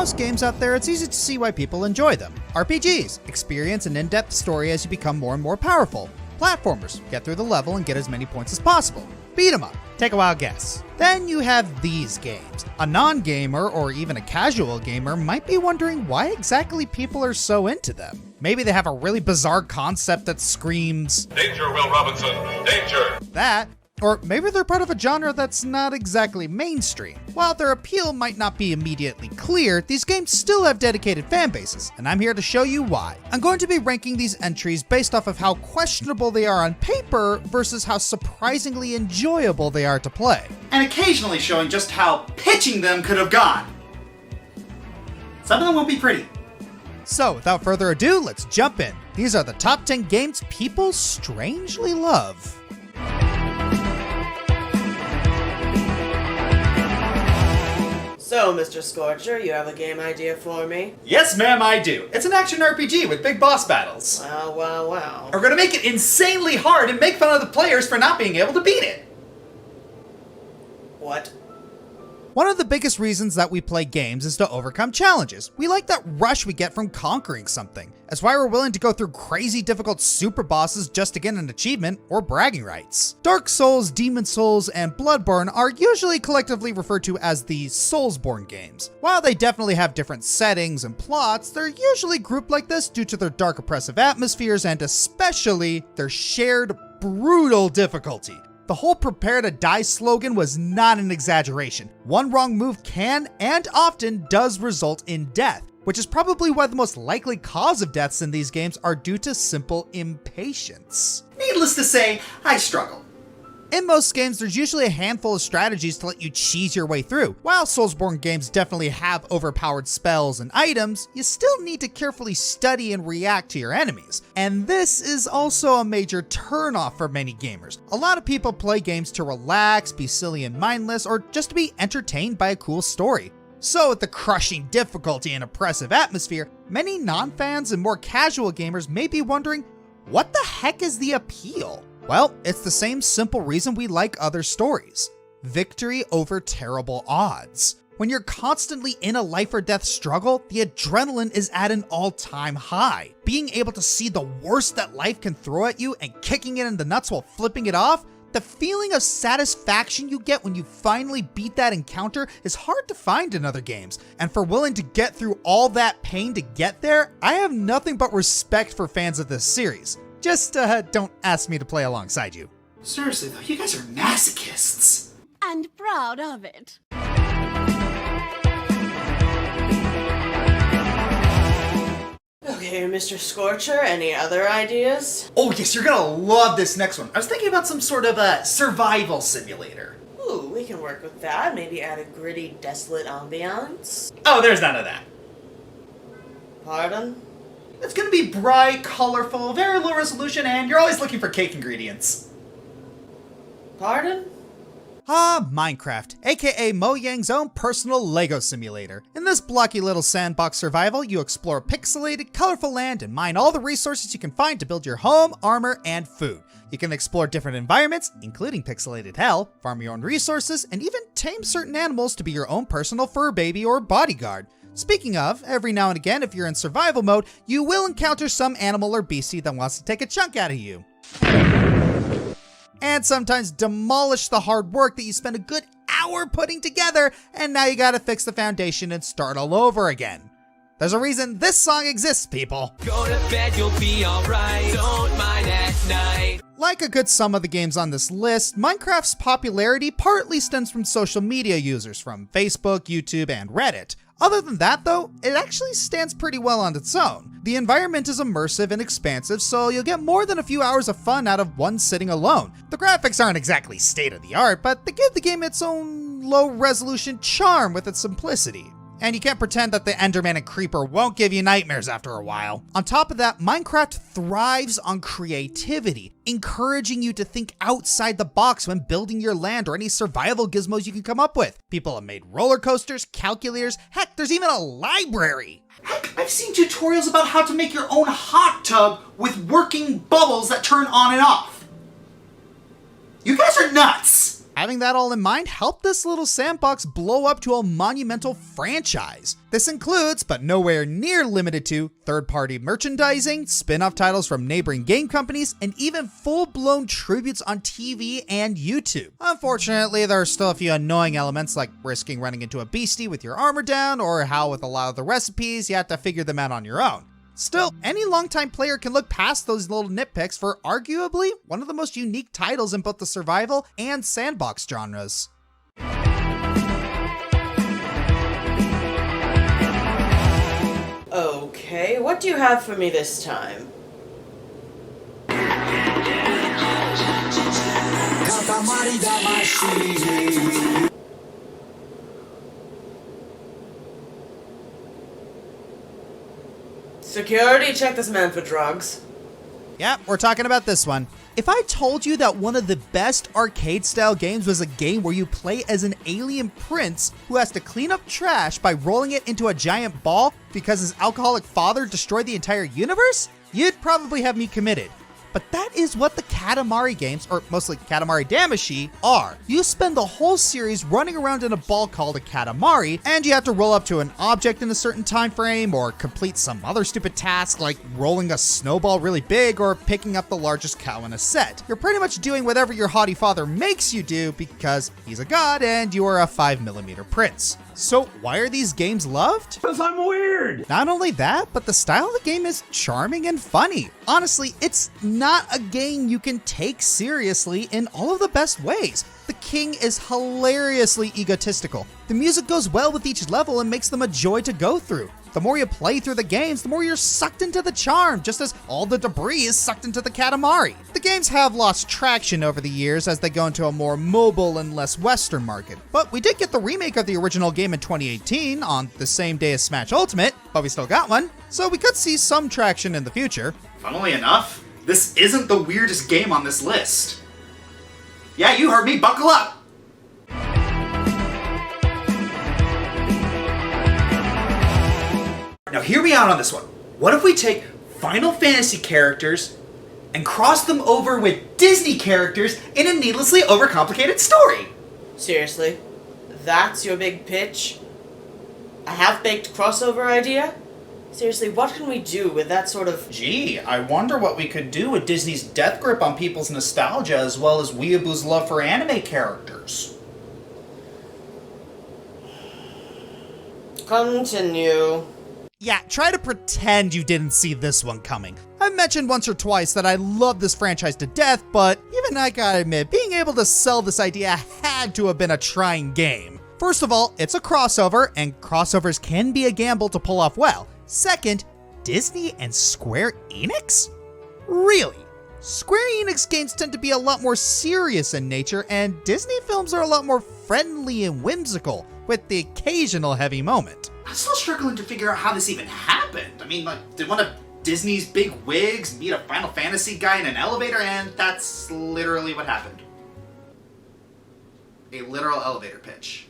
most games out there, it's easy to see why people enjoy them. RPGs, experience an in-depth story as you become more and more powerful. Platformers, get through the level and get as many points as possible. Beat 'em up, take a wild guess. Then you have these games. A non-gamer or even a casual gamer might be wondering why exactly people are so into them. Maybe they have a really bizarre concept that screams, "Danger, Will Robinson, danger!" that. Or maybe they're part of a genre that's not exactly mainstream. While their appeal might not be immediately clear, these games still have dedicated fan bases, and I'm here to show you why. I'm going to be ranking these entries based off of how questionable they are on paper versus how surprisingly enjoyable they are to play. And occasionally showing just how pitching them could have gone. Some of them won't be pretty. So without further ado, let's jump in. These are the top 10 games people strangely love. So, Mr. Scorcher, you have a game idea for me? Yes, ma'am, I do. It's an action RPG with big boss battles. Wow. We're gonna make it insanely hard and make fun of the players for not being able to beat it. What? One of the biggest reasons that we play games is to overcome challenges. We like that rush we get from conquering something. That's why we're willing to go through crazy difficult super bosses just to get an achievement or bragging rights. Dark Souls, Demon Souls, and Bloodborne are usually collectively referred to as the Soulsborne games. While they definitely have different settings and plots, they're usually grouped like this due to their dark oppressive atmospheres and especially their shared brutal difficulty. The whole prepare to die slogan was not an exaggeration. One wrong move can and often does result in death, which is probably why the most likely cause of deaths in these games are due to simple impatience. Needless to say, I struggle. In most games, there's usually a handful of strategies to let you cheese your way through. While Soulsborne games definitely have overpowered spells and items, you still need to carefully study and react to your enemies. And this is also a major turnoff for many gamers. A lot of people play games to relax, be silly and mindless, or just to be entertained by a cool story. So with the crushing difficulty and oppressive atmosphere, many non-fans and more casual gamers may be wondering, what the heck is the appeal? Well, it's the same simple reason we like other stories. Victory over terrible odds. When you're constantly in a life or death struggle, the adrenaline is at an all-time high. Being able to see the worst that life can throw at you and kicking it in the nuts while flipping it off, the feeling of satisfaction you get when you finally beat that encounter is hard to find in other games. And for willing to get through all that pain to get there, I have nothing but respect for fans of this series. Just don't ask me to play alongside you. Seriously though, you guys are masochists. And proud of it. Okay, Mr. Scorcher, any other ideas? Oh yes, you're gonna love this next one. I was thinking about some sort of a survival simulator. Ooh, we can work with that. Maybe add a gritty, desolate ambiance. Oh, there's none of that. Pardon? It's gonna be bright, colorful, very low resolution, and you're always looking for cake ingredients. Pardon? Minecraft, aka Mojang's own personal Lego simulator. In this blocky little sandbox survival, you explore pixelated, colorful land and mine all the resources you can find to build your home, armor, and food. You can explore different environments, including pixelated hell, farm your own resources, and even tame certain animals to be your own personal fur baby or bodyguard. Speaking of, every now and again, if you're in survival mode, you will encounter some animal or beastie that wants to take a chunk out of you. And sometimes demolish the hard work that you spent a good hour putting together, and now you gotta fix the foundation and start all over again. There's a reason this song exists, people. Go to bed, you'll be alright. Don't mind at night. Like a good sum of the games on this list, Minecraft's popularity partly stems from social media users from Facebook, YouTube, and Reddit. Other than that though, it actually stands pretty well on its own. The environment is immersive and expansive, so you'll get more than a few hours of fun out of one sitting alone. The graphics aren't exactly state of the art, but they give the game its own low resolution charm with its simplicity. And you can't pretend that the Enderman and Creeper won't give you nightmares after a while. On top of that, Minecraft thrives on creativity, encouraging you to think outside the box when building your land or any survival gizmos you can come up with. People have made roller coasters, calculators, heck, there's even a library. Heck, I've seen tutorials about how to make your own hot tub with working bubbles that turn on and off. You guys are nuts! Having that all in mind helped this little sandbox blow up to a monumental franchise. This includes, but nowhere near limited to, third-party merchandising, spin-off titles from neighboring game companies, and even full-blown tributes on TV and YouTube. Unfortunately, there are still a few annoying elements like risking running into a beastie with your armor down, or how with a lot of the recipes, you have to figure them out on your own. Still, any longtime player can look past those little nitpicks for arguably one of the most unique titles in both the survival and sandbox genres. Okay, what do you have for me this time? Security, check this man for drugs. Yeah, we're talking about this one. If I told you that one of the best arcade-style games was a game where you play as an alien prince who has to clean up trash by rolling it into a giant ball because his alcoholic father destroyed the entire universe, you'd probably have me committed. But that is what the Katamari games, or mostly Katamari Damacy, are. You spend the whole series running around in a ball called a Katamari, and you have to roll up to an object in a certain time frame, or complete some other stupid task like rolling a snowball really big or picking up the largest cow in a set. You're pretty much doing whatever your haughty father makes you do because he's a god and you are a 5mm prince. So why are these games loved? Because I'm weird! Not only that, but the style of the game is charming and funny. Honestly, it's not a game you can take seriously in all of the best ways. The king is hilariously egotistical. The music goes well with each level and makes them a joy to go through. The more you play through the games, the more you're sucked into the charm, just as all the debris is sucked into the Katamari. The games have lost traction over the years as they go into a more mobile and less Western market. But we did get the remake of the original game in 2018 on the same day as Smash Ultimate, but we still got one, so we could see some traction in the future. Funnily enough, this isn't the weirdest game on this list. Yeah, you heard me, buckle up! Now hear me out on this one. What if we take Final Fantasy characters and cross them over with Disney characters in a needlessly overcomplicated story? Seriously? That's your big pitch? A half-baked crossover idea? Seriously, what can we do with that sort of... Gee, I wonder what we could do with Disney's death grip on people's nostalgia as well as Weeaboo's love for anime characters. Continue. Yeah, try to pretend you didn't see this one coming. I've mentioned once or twice that I love this franchise to death, but even I gotta admit, being able to sell this idea had to have been a trying game. First of all, it's a crossover, and crossovers can be a gamble to pull off well. Second, Disney and Square Enix? Really? Square Enix games tend to be a lot more serious in nature, and Disney films are a lot more friendly and whimsical, with the occasional heavy moment. I'm still struggling to figure out how this even happened. I mean, like, did one of Disney's big wigs meet a Final Fantasy guy in an elevator? And that's literally what happened. A literal elevator pitch.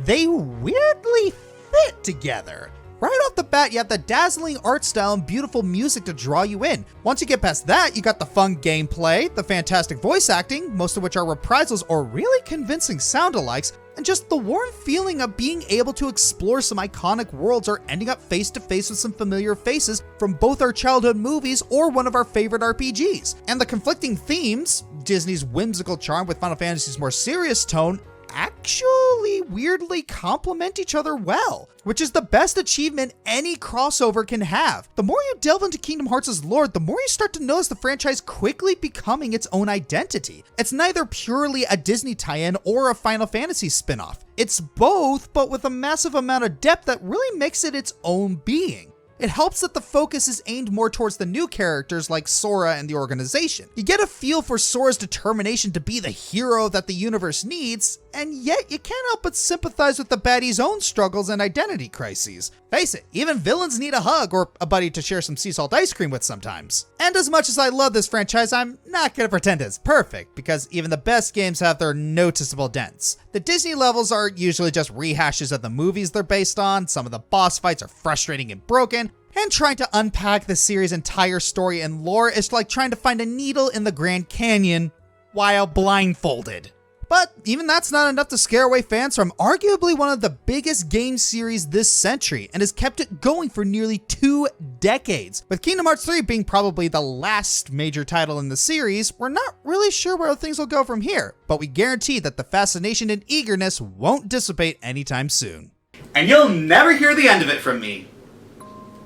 They weirdly fit together. Right off the bat, you have the dazzling art style and beautiful music to draw you in. Once you get past that, you got the fun gameplay, the fantastic voice acting, most of which are reprisals or really convincing sound-alikes, and just the warm feeling of being able to explore some iconic worlds or ending up face to face with some familiar faces from both our childhood movies or one of our favorite RPGs. And the conflicting themes, Disney's whimsical charm with Final Fantasy's more serious tone, actually weirdly complement each other well, which is the best achievement any crossover can have. The more you delve into Kingdom Hearts' lore, the more you start to notice the franchise quickly becoming its own identity. It's neither purely a Disney tie-in or a Final Fantasy spin-off. It's both, but with a massive amount of depth that really makes it its own being. It helps that the focus is aimed more towards the new characters like Sora and the organization. You get a feel for Sora's determination to be the hero that the universe needs, and yet you can't help but sympathize with the baddie's own struggles and identity crises. Face it, even villains need a hug or a buddy to share some sea salt ice cream with sometimes. And as much as I love this franchise, I'm not gonna pretend it's perfect, because even the best games have their noticeable dents. The Disney levels are usually just rehashes of the movies they're based on, some of the boss fights are frustrating and broken, and trying to unpack the series' entire story and lore is like trying to find a needle in the Grand Canyon while blindfolded. But even that's not enough to scare away fans from arguably one of the biggest game series this century, and has kept it going for nearly 2 decades. With Kingdom Hearts 3 being probably the last major title in the series, we're not really sure where things will go from here, but we guarantee that the fascination and eagerness won't dissipate anytime soon. And you'll never hear the end of it from me.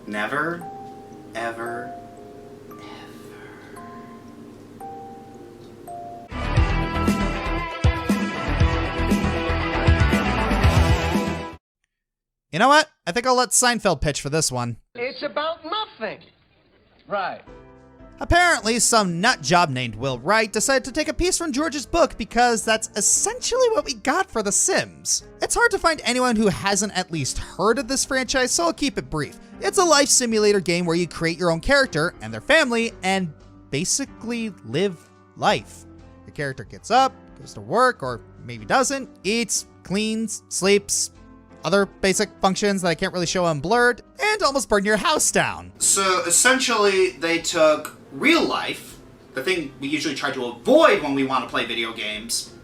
Never, ever, You know what? I think I'll let Seinfeld pitch for this one. It's about nothing. Right. Apparently, some nut job named Will Wright decided to take a piece from George's book because that's essentially what we got for The Sims. It's hard to find anyone who hasn't at least heard of this franchise, so I'll keep it brief. It's a life simulator game where you create your own character and their family and basically live life. The character gets up, goes to work, or maybe doesn't, eats, cleans, sleeps, other basic functions that I can't really show unblurred, and almost burn your house down. So essentially, they took real life, the thing we usually try to avoid when we want to play video games,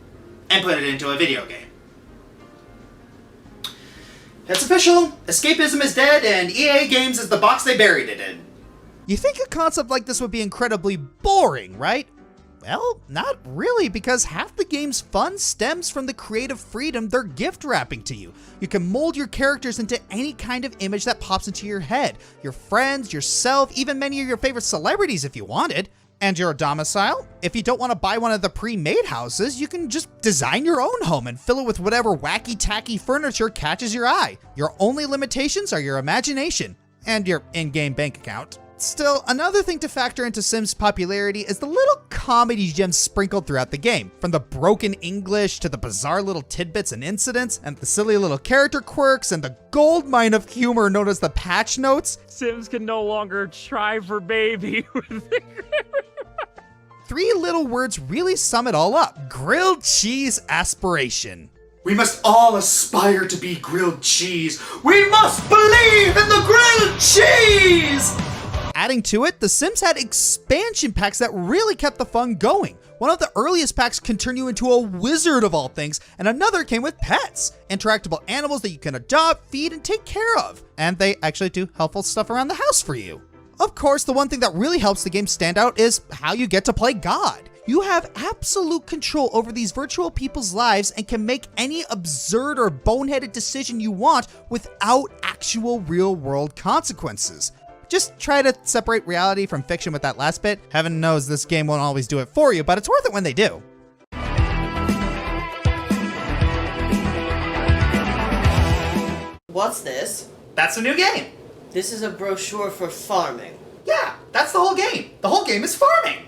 and put it into a video game. It's official. Escapism is dead, and EA Games is the box they buried it in. You think a concept like this would be incredibly boring, right? Well, not really, because half the game's fun stems from the creative freedom they're gift wrapping to you. You can mold your characters into any kind of image that pops into your head. Your friends, yourself, even many of your favorite celebrities if you wanted. And your domicile? If you don't want to buy one of the pre-made houses, you can just design your own home and fill it with whatever wacky-tacky furniture catches your eye. Your only limitations are your imagination and your in-game bank account. Still, another thing to factor into Sims' popularity is the little comedy gems sprinkled throughout the game. From the broken English to the bizarre little tidbits and incidents, and the silly little character quirks, and the goldmine of humor known as the patch notes. Sims can no longer try for baby with the 3 little words really sum it all up. Grilled cheese aspiration. We must all aspire to be grilled cheese. We must believe in the grilled cheese! Adding to it, The Sims had expansion packs that really kept the fun going. One of the earliest packs can turn you into a wizard of all things, and another came with pets, interactable animals that you can adopt, feed, and take care of. And they actually do helpful stuff around the house for you. Of course, the one thing that really helps the game stand out is how you get to play God. You have absolute control over these virtual people's lives and can make any absurd or boneheaded decision you want without actual real-world consequences. Just try to separate reality from fiction with that last bit. Heaven knows this game won't always do it for you, but it's worth it when they do. What's this? That's a new game. This is a brochure for farming. Yeah, that's the whole game. The whole game is farming.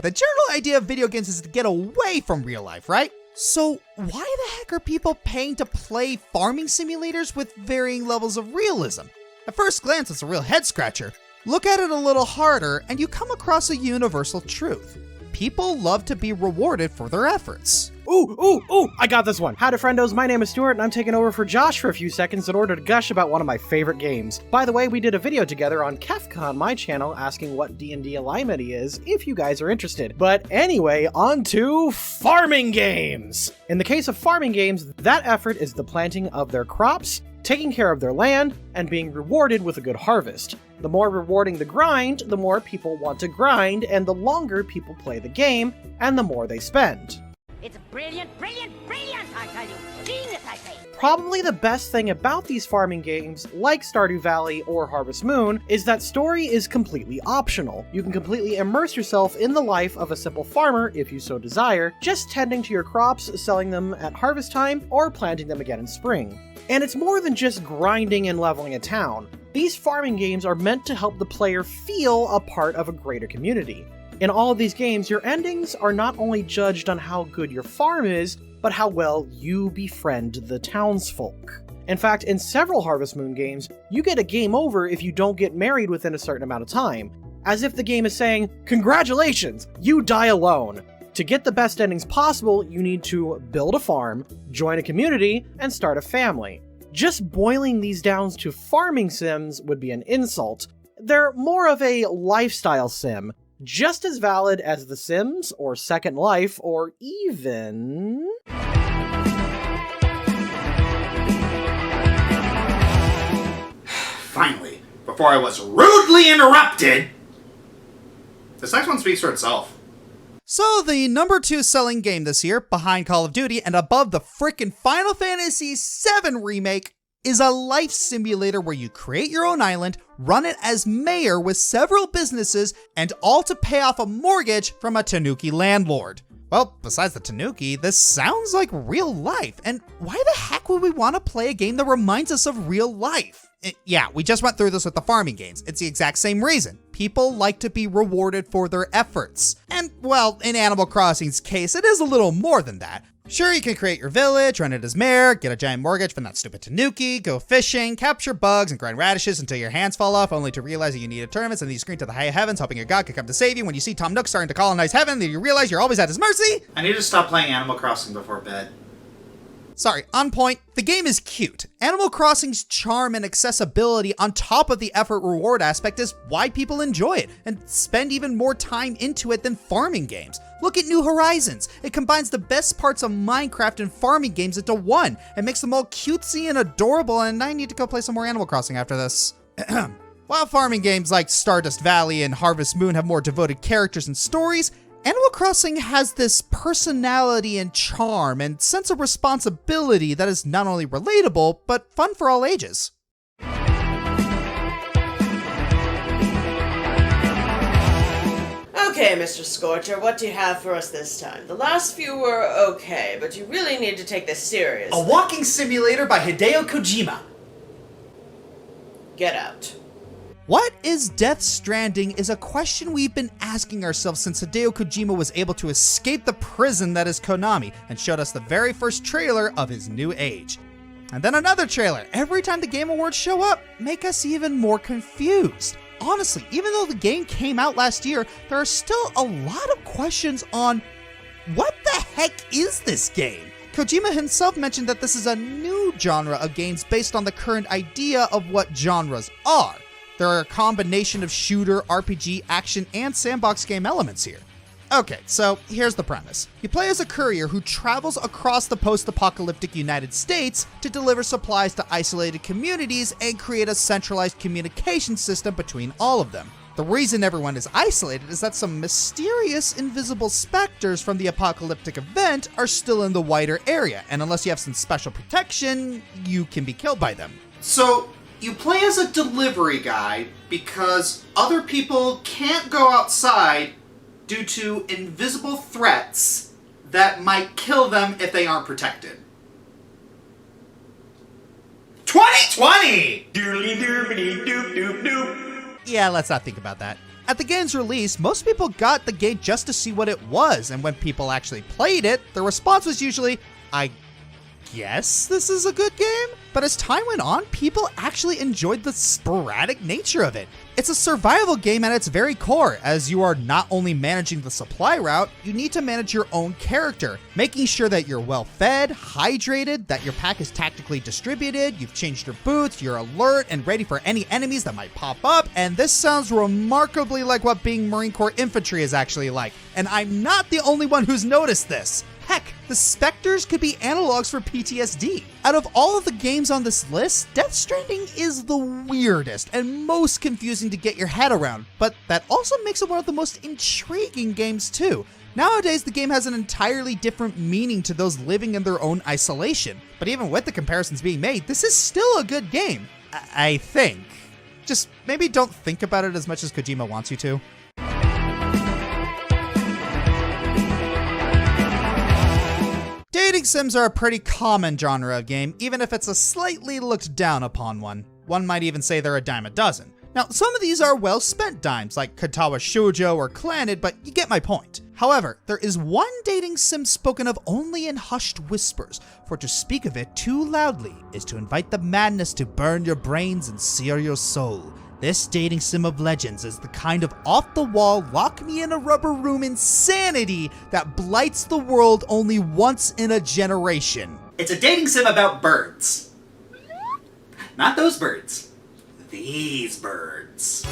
The general idea of video games is to get away from real life, right? So why the heck are people paying to play farming simulators with varying levels of realism? At first glance, it's a real head scratcher. Look at it a little harder and you come across a universal truth. People love to be rewarded for their efforts. Ooh, I got this one. Howdy friendos, my name is Stuart and I'm taking over for Josh for a few seconds in order to gush about one of my favorite games. By the way, we did a video together on Kefka on my channel asking what D&D alignment is, if you guys are interested. But anyway, on to farming games! In the case of farming games, that effort is the planting of their crops, taking care of their land, and being rewarded with a good harvest. The more rewarding the grind, the more people want to grind, and the longer people play the game, and the more they spend. It's brilliant, I tell you. Genius, I say. Probably the best thing about these farming games, like Stardew Valley or Harvest Moon, is that story is completely optional. You can completely immerse yourself in the life of a simple farmer if you so desire, just tending to your crops, selling them at harvest time, or planting them again in spring. And it's more than just grinding and leveling a town. These farming games are meant to help the player feel a part of a greater community. In all of these games, your endings are not only judged on how good your farm is, but how well you befriend the townsfolk. In fact, in several Harvest Moon games, you get a game over if you don't get married within a certain amount of time, as if the game is saying, "Congratulations, you die alone." To get the best endings possible, you need to build a farm, join a community, and start a family. Just boiling these down to farming sims would be an insult. They're more of a lifestyle sim, just as valid as The Sims, or Second Life, or even... Finally, before I was rudely interrupted, this next one speaks for itself. So the number 2 selling game this year, behind Call of Duty and above the frickin' Final Fantasy VII Remake, is a life simulator where you create your own island, run it as mayor with several businesses, and all to pay off a mortgage from a Tanuki landlord. Well, besides the Tanuki, this sounds like real life, and why the heck would we want to play a game that reminds us of real life? Yeah, we just went through this with the farming games. It's the exact same reason. People like to be rewarded for their efforts. And, well, in Animal Crossing's case, it is a little more than that. Sure, you can create your village, run it as mayor, get a giant mortgage from that stupid Tanuki, go fishing, capture bugs, and grind radishes until your hands fall off, only to realize that you need a tournament, and then you scream to the high heavens, hoping your god could come to save you. When you see Tom Nook starting to colonize heaven, then you realize you're always at his mercy. I need to stop playing Animal Crossing before bed. Sorry, on point. The game is cute. Animal Crossing's charm and accessibility on top of the effort-reward aspect is why people enjoy it and spend even more time into it than farming games. Look at New Horizons. It combines the best parts of Minecraft and farming games into one and makes them all cutesy and adorable, and I need to go play some more Animal Crossing after this. While farming games like Stardust Valley and Harvest Moon have more devoted characters and stories, Animal Crossing has this personality and charm and sense of responsibility that is not only relatable, but fun for all ages. Okay, Mr. Scorcher, what do you have for us this time? The last few were okay, but you really need to take this seriously. A walking simulator by Hideo Kojima. Get out. What is Death Stranding is a question we've been asking ourselves since Hideo Kojima was able to escape the prison that is Konami and showed us the very first trailer of his new age. And then another trailer. Every time the Game Awards show up, make us even more confused. Honestly, even though the game came out last year, there are still a lot of questions on what the heck is this game? Kojima himself mentioned that this is a new genre of games based on the current idea of what genres are. There are a combination of shooter, RPG, action, and sandbox game elements here. Okay, so here's the premise. You play as a courier who travels across the post-apocalyptic United States to deliver supplies to isolated communities and create a centralized communication system between all of them. The reason everyone is isolated is that some mysterious invisible specters from the apocalyptic event are still in the wider area, and unless you have some special protection, you can be killed by them. So, you play as a delivery guy because other people can't go outside due to invisible threats that might kill them if they aren't protected. 2020! Yeah, let's not think about that. At the game's release, most people got the game just to see what it was, and when people actually played it, the response was usually, I guess this is a good game? But as time went on, people actually enjoyed the sporadic nature of it. It's a survival game at its very core, as you are not only managing the supply route, you need to manage your own character, making sure that you're well fed, hydrated, that your pack is tactically distributed, you've changed your boots, you're alert and ready for any enemies that might pop up, and this sounds remarkably like what being Marine Corps infantry is actually like. And I'm not the only one who's noticed this. Heck, the specters could be analogs for PTSD. Out of all of the games on this list, Death Stranding is the weirdest and most confusing to get your head around, but that also makes it one of the most intriguing games too. Nowadays, the game has an entirely different meaning to those living in their own isolation, but even with the comparisons being made, this is still a good game. I think. Just maybe don't think about it as much as Kojima wants you to. Dating sims are a pretty common genre of game, even if it's a slightly looked down upon one. One might even say they're a dime a dozen. Now, some of these are well-spent dimes, like Katawa Shoujo or Clannad, but you get my point. However, there is one dating sim spoken of only in hushed whispers, for to speak of it too loudly is to invite the madness to burn your brains and sear your soul. This dating sim of legends is the kind of off-the-wall, lock-me-in-a-rubber-room insanity that blights the world only once in a generation. It's a dating sim about birds. Not those birds. These birds.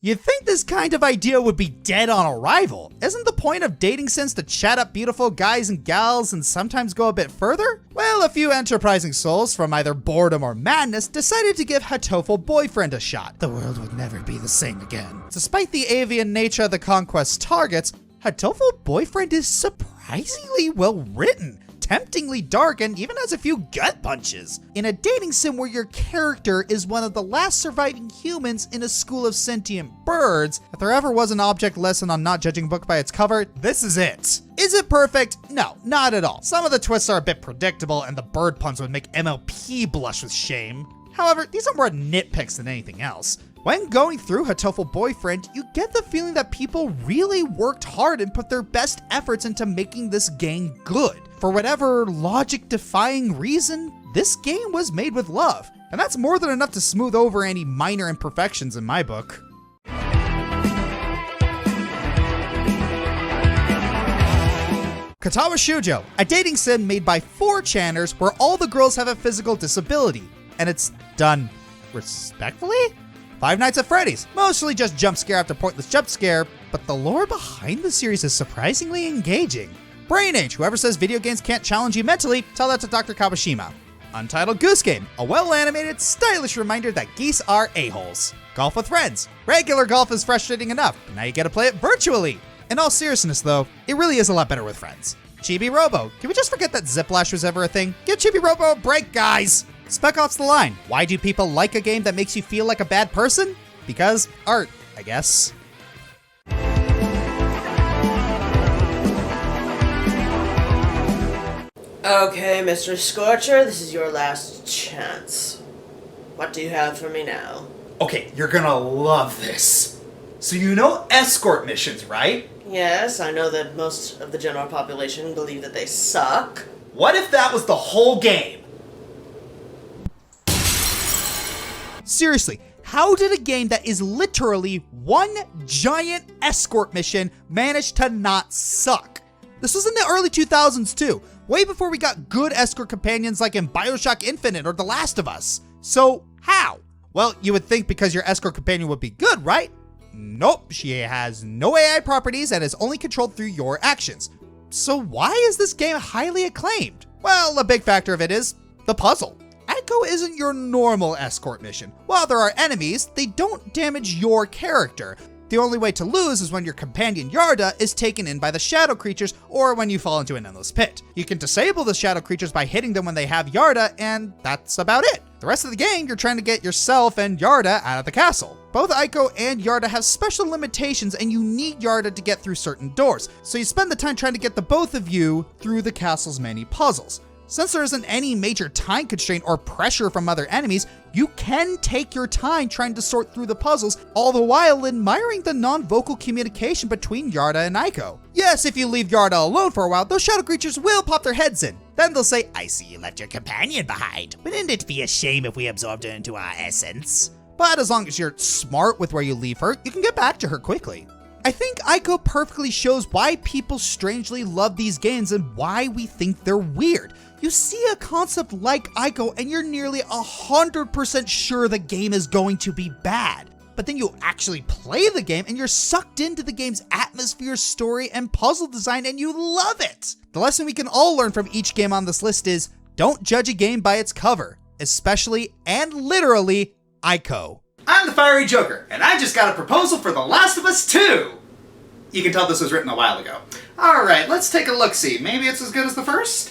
You'd think this kind of idea would be dead on arrival. Isn't the point of dating sims to chat up beautiful guys and gals and sometimes go a bit further? Well, a few enterprising souls from either boredom or madness decided to give Hatoful Boyfriend a shot. The world would never be the same again. Despite the avian nature of the conquest targets, Hatoful Boyfriend is surprisingly well written, temptingly dark, and even has a few gut punches. In a dating sim where your character is one of the last surviving humans in a school of sentient birds, if there ever was an object lesson on not judging a book by its cover, this is it. Is it perfect? No, not at all. Some of the twists are a bit predictable, and the bird puns would make MLP blush with shame. However, these are more nitpicks than anything else. When going through Hatoful Boyfriend, you get the feeling that people really worked hard and put their best efforts into making this game good. For whatever logic-defying reason, this game was made with love, and that's more than enough to smooth over any minor imperfections in my book. Katawa Shujo, a dating sim made by 4chaners where all the girls have a physical disability, and it's done respectfully? Five Nights at Freddy's, mostly just jump scare after pointless jump scare, but the lore behind the series is surprisingly engaging. Brain Age, whoever says video games can't challenge you mentally, tell that to Dr. Kawashima. Untitled Goose Game, a well-animated, stylish reminder that geese are a-holes. Golf with Friends, regular golf is frustrating enough, but now you get to play it virtually. In all seriousness though, it really is a lot better with friends. Chibi Robo, can we just forget that Ziplash was ever a thing? Give Chibi Robo a break, guys! Spec Ops The Line, why do people like a game that makes you feel like a bad person? Because art, I guess. Okay, Mr. Scorcher, this is your last chance. What do you have for me now? Okay, you're gonna love this. So you know escort missions, right? Yes, I know that most of the general population believe that they suck. What if that was the whole game? Seriously, how did a game that is literally one giant escort mission manage to not suck? This was in the early 2000s too, way before we got good escort companions like in BioShock Infinite or The Last of Us. So how? Well, you would think because your escort companion would be good, right? Nope, she has no AI properties and is only controlled through your actions. So why is this game highly acclaimed? Well, a big factor of it is the puzzle. Echo isn't your normal escort mission. While there are enemies, they don't damage your character. The only way to lose is when your companion Yarda is taken in by the shadow creatures or when you fall into an endless pit. You can disable the shadow creatures by hitting them when they have Yarda, and that's about it. The rest of the game, you're trying to get yourself and Yarda out of the castle. Both Aiko and Yarda have special limitations and you need Yarda to get through certain doors, so you spend the time trying to get the both of you through the castle's many puzzles. Since there isn't any major time constraint or pressure from other enemies, you can take your time trying to sort through the puzzles, all the while admiring the non-vocal communication between Yarda and Aiko. Yes, if you leave Yarda alone for a while, those shadow creatures will pop their heads in. Then they'll say, "I see you left your companion behind. Wouldn't it be a shame if we absorbed her into our essence?" But as long as you're smart with where you leave her, you can get back to her quickly. I think Aiko perfectly shows why people strangely love these games and why we think they're weird. You see a concept like Aiko and you're nearly 100% sure the game is going to be bad. But then you actually play the game and you're sucked into the game's atmosphere, story, and puzzle design and you love it. The lesson we can all learn from each game on this list is don't judge a game by its cover, especially and literally Aiko. I'm the Fiery Joker, and I just got a proposal for The Last of Us 2! You can tell this was written a while ago. Alright, let's take a look-see. Maybe it's as good as the first?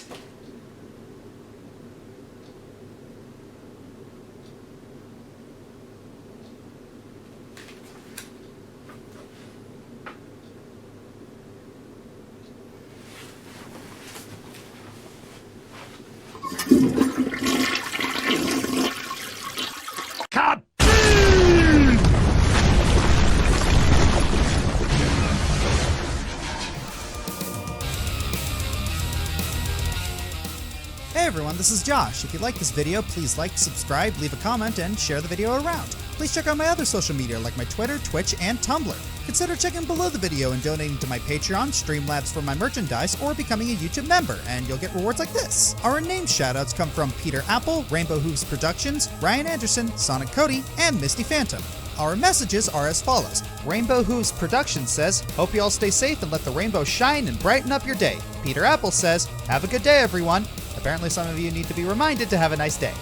Hey everyone, this is Josh. If you like this video, please like, subscribe, leave a comment, and share the video around. Please check out my other social media like my Twitter, Twitch, and Tumblr. Consider checking below the video and donating to my Patreon, Streamlabs for my merchandise, or becoming a YouTube member, and you'll get rewards like this. Our name shoutouts come from Peter Apple, Rainbow Hooves Productions, Ryan Anderson, Sonic Cody, and Misty Phantom. Our messages are as follows. Rainbow Hooves Productions says, hope you all stay safe and let the rainbow shine and brighten up your day. Peter Apple says, have a good day everyone. Apparently some of you need to be reminded to have a nice day.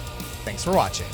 Thanks for watching.